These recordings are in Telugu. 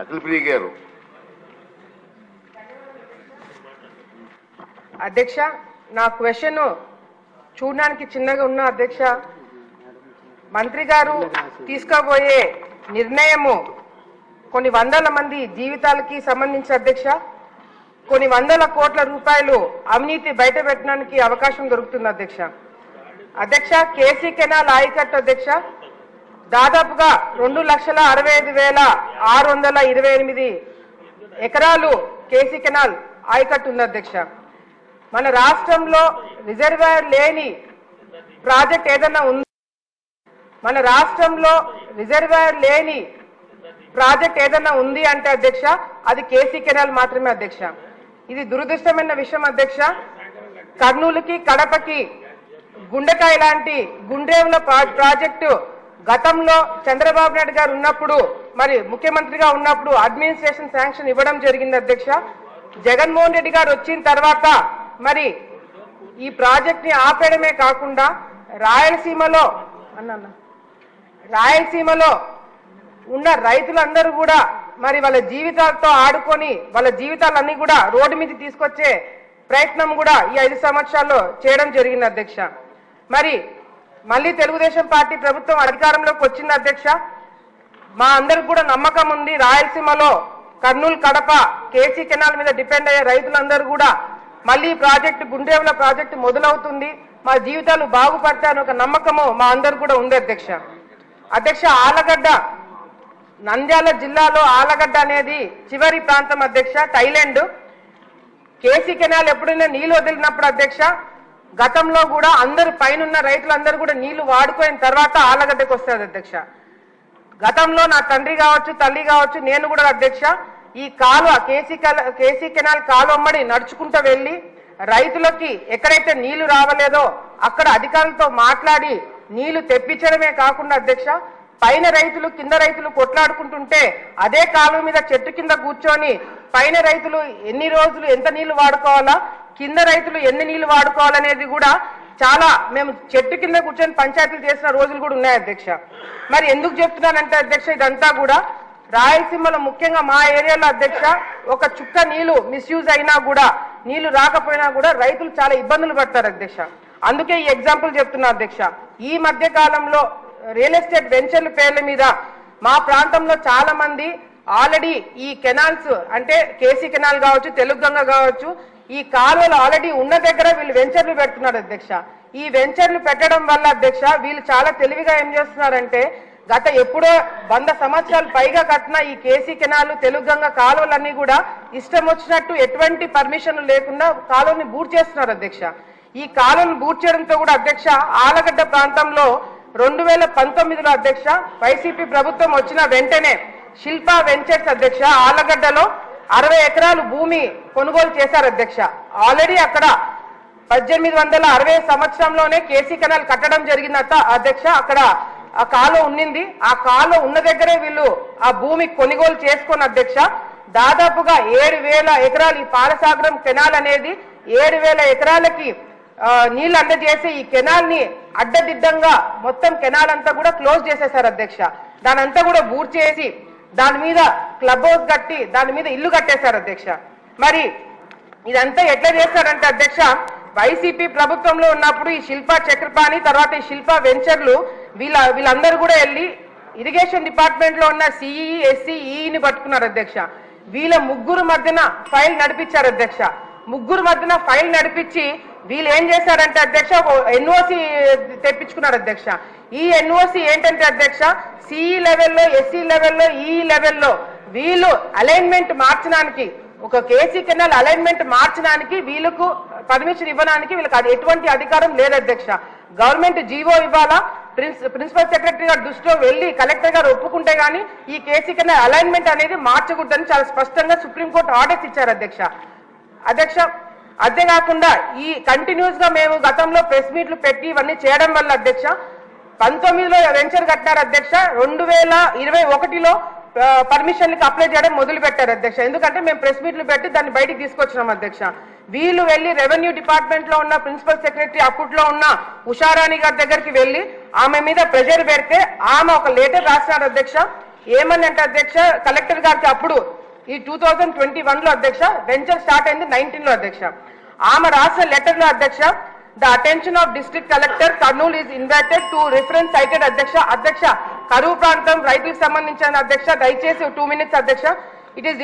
అఖిల ప్రియ గారు. అధ్యక్ష, నా క్వశ్చన్ చూడడానికి చిన్నగా ఉన్న అధ్యక్ష, మంత్రి గారు తీసుకోబోయే నిర్ణయము కొన్ని వందల మంది జీవితాలకి సంబంధించి అధ్యక్ష, కొన్ని వందల కోట్ల రూపాయలు అవినీతి బయట పెట్టడానికి అవకాశం దొరుకుతుంది అధ్యక్ష. అధ్యక్ష, కేసీ కెనాల్ ఆయకట్టు అధ్యక్ష దాదాపుగా 2,65,628 ఎకరాలు కేసీ కెనాల్ ఆయకట్టు ఉంది అధ్యక్ష. మన రాష్ట్రంలో రిజర్వాయర్ లేని ప్రాజెక్ట్ ఏదన్నా ఉంది? మన రాష్ట్రంలో రిజర్వాయర్ లేని ప్రాజెక్ట్ ఏదన్నా ఉంది అంటే అధ్యక్ష అది కేసీ కెనాల్ మాత్రమే అధ్యక్ష. ఇది దురదృష్టమైన విషయం అధ్యక్ష. కర్నూలుకి కడపకి గుండెకాయ లాంటి గుండ్రేవుల ప్రాజెక్టు గతంలో చంద్రబాబు నాయుడు గారు ఉన్నప్పుడు మరి ముఖ్యమంత్రిగా ఉన్నప్పుడు అడ్మినిస్ట్రేషన్ శాంక్షన్ ఇవ్వడం జరిగింది అధ్యక్ష. జగన్మోహన్ రెడ్డి గారు వచ్చిన తర్వాత మరి ఈ ప్రాజెక్ట్ ని ఆపేయడమే కాకుండా రాయలసీమలో ఉన్న రైతులందరూ కూడా మరి వాళ్ళ జీవితాలతో ఆడుకొని వాళ్ళ జీవితాలన్నీ కూడా రోడ్డు మీద తీసుకొచ్చే ప్రయత్నం కూడా ఈ 5 సంవత్సరాల్లో చేయడం జరిగింది అధ్యక్ష. మరి మళ్ళీ తెలుగుదేశం పార్టీ ప్రభుత్వం అధికారంలోకి వచ్చింది అధ్యక్ష. మా అందరికి కూడా నమ్మకం ఉంది, రాయలసీమలో కర్నూలు కడప కేసీ కెనాల్ మీద డిపెండ్ అయ్యే రైతులందరూ కూడా మళ్ళీ ప్రాజెక్టు గుండ్రేవుల ప్రాజెక్టు మొదలవుతుంది, మా జీవితాలు బాగుపడతాయని ఒక నమ్మకము మా అందరు కూడా ఉంది అధ్యక్ష. అధ్యక్ష, ఆలగడ్డ నంద్యాల జిల్లాలో ఆలగడ్డ అనేది చివరి ప్రాంతం అధ్యక్ష, థైలాండ్. కేసీ కెనాల్ ఎప్పుడైనా నీళ్లు వదిలినప్పుడు అధ్యక్ష గతంలో కూడా అందరు పైన రైతులందరూ కూడా నీళ్లు వాడుకోయిన తర్వాత ఆలగడ్డకు వస్తుంది అధ్యక్ష. గతంలో నా తండ్రి కావచ్చు తల్లి కావచ్చు నేను కూడా అధ్యక్ష ఈ కాలువ కేసీ కెనాల్ కాలువమ్మడి నడుచుకుంటూ వెళ్ళి రైతులకి ఎక్కడైతే నీళ్లు రావలేదో అక్కడ అధికారులతో మాట్లాడి నీళ్లు తెప్పించడమే కాకుండా అధ్యక్ష పైన రైతులు కింద రైతులు కొట్లాడుకుంటుంటే అదే కాలువ మీద చెట్టు కింద కూర్చొని పైన రైతులు ఎన్ని రోజులు ఎంత నీళ్లు వాడుకోవాలా, కింద రైతులు ఎన్ని నీళ్లు వాడుకోవాలనేది కూడా చాలా మేము చెట్టు కింద కూర్చొని పంచాయతీలు చేసిన రోజులు కూడా ఉన్నాయి అధ్యక్ష. మరి ఎందుకు చెప్తున్నానంటే అధ్యక్ష ఇదంతా కూడా రాయలసీమలో ముఖ్యంగా మా ఏరియాలో అధ్యక్ష ఒక చుక్క నీళ్లు మిస్యూజ్ అయినా కూడా నీళ్లు రాకపోయినా కూడా రైతులు చాలా ఇబ్బందులు పడతారు అధ్యక్ష. అందుకే ఈ ఎగ్జాంపుల్ చెప్తున్నా అధ్యక్ష. ఈ మధ్య కాలంలో రియల్ ఎస్టేట్ వెంచర్ల పేర్ల మీద మా ప్రాంతంలో చాలా మంది ఆల్రెడీ ఈ కెనాల్స్ అంటే కేసీ కెనాల్ కావచ్చు తెలుగు గంగ కావచ్చు ఈ కాలువలు ఆల్రెడీ ఉన్న దగ్గర వీళ్ళు వెంచర్లు పెడుతున్నారు అధ్యక్ష. ఈ వెంచర్లు పెట్టడం వల్ల అధ్యక్ష వీళ్ళు చాలా తెలివిగా ఏం చేస్తున్నారంటే గత ఎప్పుడో 100 సంవత్సరాలు పైగా కట్టిన ఈ కేసీ కెనాల్ తెలుగు గంగ కాలువలన్నీ కూడా ఇష్టం వచ్చినట్టు ఎటువంటి పర్మిషన్లు లేకుండా కాలువని బూట్ చేస్తున్నారు అధ్యక్ష. ఈ కాలువను బూట్ చేయడంతో కూడా అధ్యక్ష ఆలగడ్డ ప్రాంతంలో 2019లో అధ్యక్ష వైసీపీ ప్రభుత్వం వచ్చిన వెంటనే శిల్పా వెంచర్స్ అధ్యక్ష ఆలగడ్డలో 60 ఎకరాలు భూమి కొనుగోలు చేశారు అధ్యక్ష. ఆల్రెడీ అక్కడ 1860 సంవత్సరంలోనే కేసీ కెనాల్ కట్టడం జరిగింది అధ్యక్ష. అక్కడ ఆ కాలువ ఉన్నింది, ఆ కాలువ ఉన్న దగ్గరే వీళ్ళు ఆ భూమి కొనుగోలు చేసుకున్న అధ్యక్ష దాదాపుగా 7,000 ఎకరాలు ఈ పాలసాగరం కెనాల్ అనేది 7,000 ఎకరాలకి నీళ్లు అందజేసి ఈ కెనాల్ ని అడ్డదిడ్డంగా మొత్తం కెనాల్ అంతా కూడా క్లోజ్ చేసేశారు అధ్యక్ష. దాని అంతా కూడా బూర్ చేసి దాని మీద క్లబ్ హౌస్ కట్టి దాని మీద ఇల్లు కట్టేశారు అధ్యక్ష. మరి ఇదంతా ఎట్లా చేస్తారంటే అధ్యక్ష వైసీపీ ప్రభుత్వంలో ఉన్నప్పుడు ఈ శిల్పా చక్రపాణి తర్వాత ఈ శిల్పా వెంచర్లు వీళ్ళందరూ కూడా వెళ్ళి ఇరిగేషన్ డిపార్ట్మెంట్ లో ఉన్న సిఈ ఎస్సీ ఈని పట్టుకున్నారు అధ్యక్ష. వీళ్ళ ముగ్గురు మధ్యన ఫైల్ నడిపించారు అధ్యక్ష. ముగ్గురు మధ్యన ఫైల్ నడిపించి వీళ్ళు ఏం చేశారంటే అధ్యక్ష ఎన్ఓసి తెప్పించుకున్నారు అధ్యక్ష. ఈ ఎన్ఓసి ఏంటంటే అధ్యక్ష సిఈ లెవెల్లో ఎస్సీ లెవెల్లో ఈ లెవెల్లో వీళ్ళు అలైన్మెంట్ మార్చడానికి ఒక కేసీ కెనాల్ అలైన్మెంట్ మార్చడానికి వీళ్ళకు పర్మిషన్ ఇవ్వడానికి వీళ్ళకి ఎటువంటి అధికారం లేదు అధ్యక్ష. గవర్నమెంట్ జీవో ఇవ్వాలా, ప్రిన్సిపల్ సెక్రటరీ గారు దృష్టిలో వెళ్ళి కలెక్టర్ గారు ఒప్పుకుంటే గానీ ఈ కేసీ కెనాల్ అలైన్మెంట్ అనేది మార్చకూడదని చాలా స్పష్టంగా సుప్రీంకోర్టు ఆర్డర్స్ ఇచ్చారు అధ్యక్ష. అంతేకాకుండా ఈ కంటిన్యూస్ గా మేము గతంలో ప్రెస్ మీట్లు పెట్టి ఇవన్నీ చేయడం వల్ల అధ్యక్ష 19లో వెంచర్ కట్టినారు అధ్యక్ష. 2021లో పర్మిషన్లకు అప్లై చేయడం మొదలు పెట్టారు అధ్యక్ష. ఎందుకంటే మేము ప్రెస్ మీట్లు పెట్టి దాన్ని బయటికి తీసుకొచ్చినాం అధ్యక్ష. వీళ్ళు వెళ్ళి రెవెన్యూ డిపార్ట్మెంట్ లో ఉన్న ప్రిన్సిపల్ సెక్రటరీ అప్పట్లో ఉన్న ఉషారాణి గారి దగ్గరికి వెళ్ళి ఆమె మీద ప్రెషర్ పెడితే ఆమె ఒక లెటర్ రాసినారు అధ్యక్ష. ఏమని అంటే అధ్యక్ష, కలెక్టర్ గారికి అప్పుడు ఈ 2021 లో అధ్యక్ష, వెంచర్ స్టార్ట్ అయింది 19 లో అధ్యక్ష. ఆమె రాసిన లెటర్ లో అధ్యక్ష, the attention of district collector Kurnool is invited to reference sighted అధ్యక్ష. అధ్యక్ష, కరువు ప్రాంతం రైతులకు సంబంధించిన అధ్యక్ష, దయచేసి 2 minutes అధ్యక్ష. It is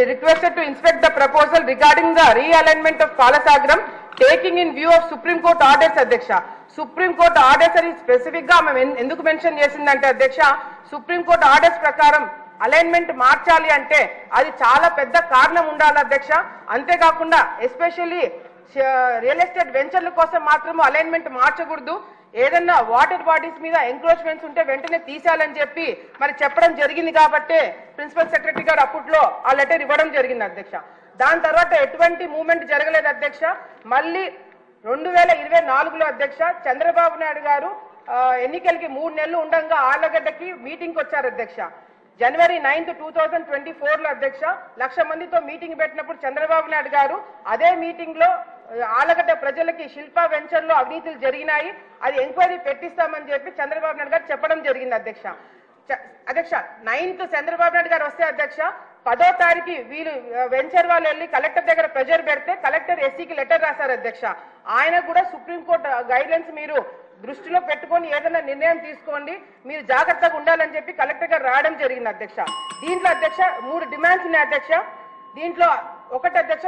requested to inspect the proposal regarding the realignment of Palasagram, taking in view of Supreme Court orders అధ్యక్ష. సుప్రీం కోర్టు ఆర్డర్స్ అని స్పెసిఫిక్ గా మేము ఎందుకు మెన్షన్ చేసిందంటే అధ్యక్ష, సుప్రీం కోర్టు ఆర్డర్స్ ప్రకారం అలైన్మెంట్ మార్చాలి అంటే అది చాలా పెద్ద కారణం ఉండాలి అధ్యక్ష. అంతేకాకుండా ఎస్పెషల్లీ రియల్ ఎస్టేట్ వెంచర్ల కోసం మాత్రము అలైన్మెంట్ మార్చకూడదు. ఏదన్నా వాటర్ బాడీస్ మీద ఎంక్రోచ్మెంట్స్ ఉంటే వెంటనే తీసేయాలని చెప్పి మరి చెప్పడం జరిగింది కాబట్టి ప్రిన్సిపల్ సెక్రటరీ గారు అప్పట్లో ఆ లెటర్ ఇవ్వడం జరిగింది అధ్యక్ష. దాని తర్వాత ఎటువంటి మూవ్మెంట్ జరగలేదు అధ్యక్ష. మళ్ళీ 2024లో అధ్యక్ష, చంద్రబాబు నాయుడు గారు ఎన్నికలకి 3 నెలలు ఉండగా ఆళ్లగడ్డకి మీటింగ్ వచ్చారు అధ్యక్ష. January 9th, 2024లో అధ్యక్ష 1,00,000 మందితో మీటింగ్ పెట్టినప్పుడు చంద్రబాబు నాయుడు గారు అదే మీటింగ్ లో ఆళ్లగడ్డ ప్రజలకి శిల్పా వెంచర్ లో అవినీతులు జరిగినాయి, అది ఎంక్వైరీ పెట్టిస్తామని చెప్పి చంద్రబాబు నాయుడు గారు చెప్పడం జరిగింది అధ్యక్ష. 9th చంద్రబాబు నాయుడు గారు వస్తే అధ్యక్ష, 10వ తారీఖు వీళ్ళు వెంచర్ వాళ్ళు వెళ్ళి కలెక్టర్ దగ్గర ప్రెజర్ పెడితే కలెక్టర్ ఎస్సీకి లెటర్ రాశారు అధ్యక్ష. ఆయన కూడా సుప్రీంకోర్టు గైడ్లైన్స్ మీరు దృష్టిలో పెట్టుకొని ఏదైనా నిర్ణయం తీసుకోండి, మీరు జాగ్రత్తగా ఉండాలని చెప్పి కలెక్టర్ గారు రావడం జరిగింది అధ్యక్ష. దీంట్లో అధ్యక్ష 3 డిమాండ్స్ ఉన్నాయి అధ్యక్ష. దీంట్లో ఒకటి అధ్యక్ష,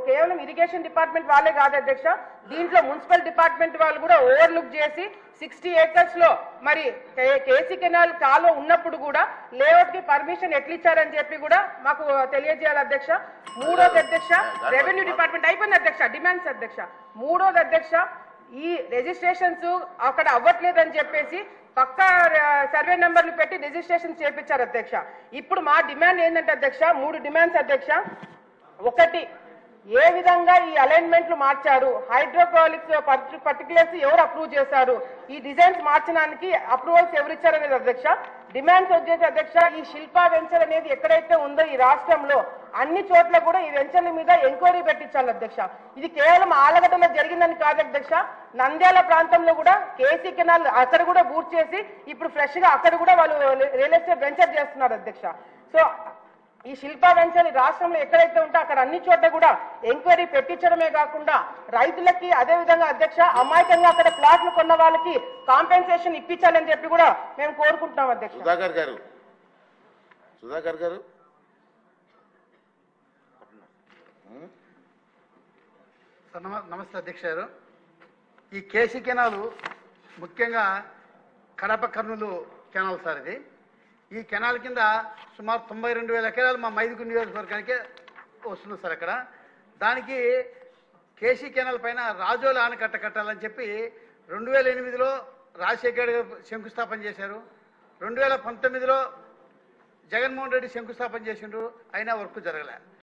కేవలం ఇరిగేషన్ డిపార్ట్మెంట్ వాళ్ళే కాదు అధ్యక్ష, దీంట్లో మున్సిపల్ డిపార్ట్మెంట్ వాళ్ళు కూడా ఓవర్లుక్ చేసి 60 acres లో మరి కేసీ కెనాల్ కాలో ఉన్నప్పుడు కూడా లేఅవుట్ కి పర్మిషన్ ఎట్లా ఇచ్చారని చెప్పి కూడా మాకు తెలియజేయాలి అధ్యక్ష. మూడోది అధ్యక్ష, రెవెన్యూ డిపార్ట్మెంట్ అయిపోయింది అధ్యక్ష, డిమాండ్స్ అధ్యక్ష. మూడోది అధ్యక్ష, ఈ రిజిస్ట్రేషన్స్ అక్కడ అవ్వట్లేదని చెప్పేసి పక్కా సర్వే నెంబర్లు పెట్టి రిజిస్ట్రేషన్ చేపించారు అధ్యక్ష. ఇప్పుడు మా డిమాండ్ ఏంటంటే అధ్యక్ష, 3 డిమాండ్స్ అధ్యక్ష. ఒకటి, ఏ విధంగా ఈ అలైన్మెంట్లు మార్చారు, హైడ్రోపాలిక్స్ పర్టికులర్స్ ఎవరు అప్రూవ్ చేశారు, ఈ డిజైన్స్ మార్చడానికి అప్రూవల్స్ ఎవరు ఇచ్చారనేది అధ్యక్ష. డిమాండ్స్ వచ్చేసి అధ్యక్ష, ఈ శిల్పా వెంచర్ అనేది ఎక్కడైతే ఉందో ఈ రాష్ట్రంలో అన్ని చోట్ల కూడా ఈ వెంచర్ల మీద ఎంక్వైరీ పెట్టించాలి అధ్యక్ష. ఇది కేవలం ఆలగడ్డలో జరిగిందని కాదు అధ్యక్ష, నంద్యాల ప్రాంతంలో కూడా కేసీ కెనాల్ అక్కడ కూడా బూట్ చేసి ఇప్పుడు ఫ్రెష్ గా అక్కడ కూడా వాళ్ళు రియల్ ఎస్టేట్ వెంచర్ చేస్తున్నారు అధ్యక్ష. సో ఈ శిల్పా వెంచర్ రాష్ట్రంలో ఎక్కడైతే ఉంటే అక్కడ అన్ని చోట్ల కూడా ఎంక్వైరీ పెట్టించడమే కాకుండా రైతులకి అదే విధంగా అధ్యక్ష అమాయకంగా అక్కడ ప్లాట్లు కొన్న వాళ్ళకి కాంపెన్సేషన్ ఇప్పించాలని చెప్పి కూడా మేము కోరుకుంటున్నాం అధ్యక్ష. సుధాకర్ గారు నమస్తే అధ్యక్ష గారు. ఈ కేసీ కెనాలు ముఖ్యంగా కడప కర్నూలు కెనాల్ సార్. ఇది ఈ కెనాల్ కింద సుమారు 92,000 ఎకరాలు మా మైదుగురు నియోజకవర్గానికే వస్తుంది సార్. అక్కడ దానికి కేసీ కెనాల్ పైన రాజోల ఆనకట్ట కట్టాలని చెప్పి 2008లో రాజశేఖర్ గారు శంకుస్థాపన చేశారు. 2019లో జగన్మోహన్ రెడ్డి శంకుస్థాపన చేసిండ్రు, అయినా వర్క్ జరగలే.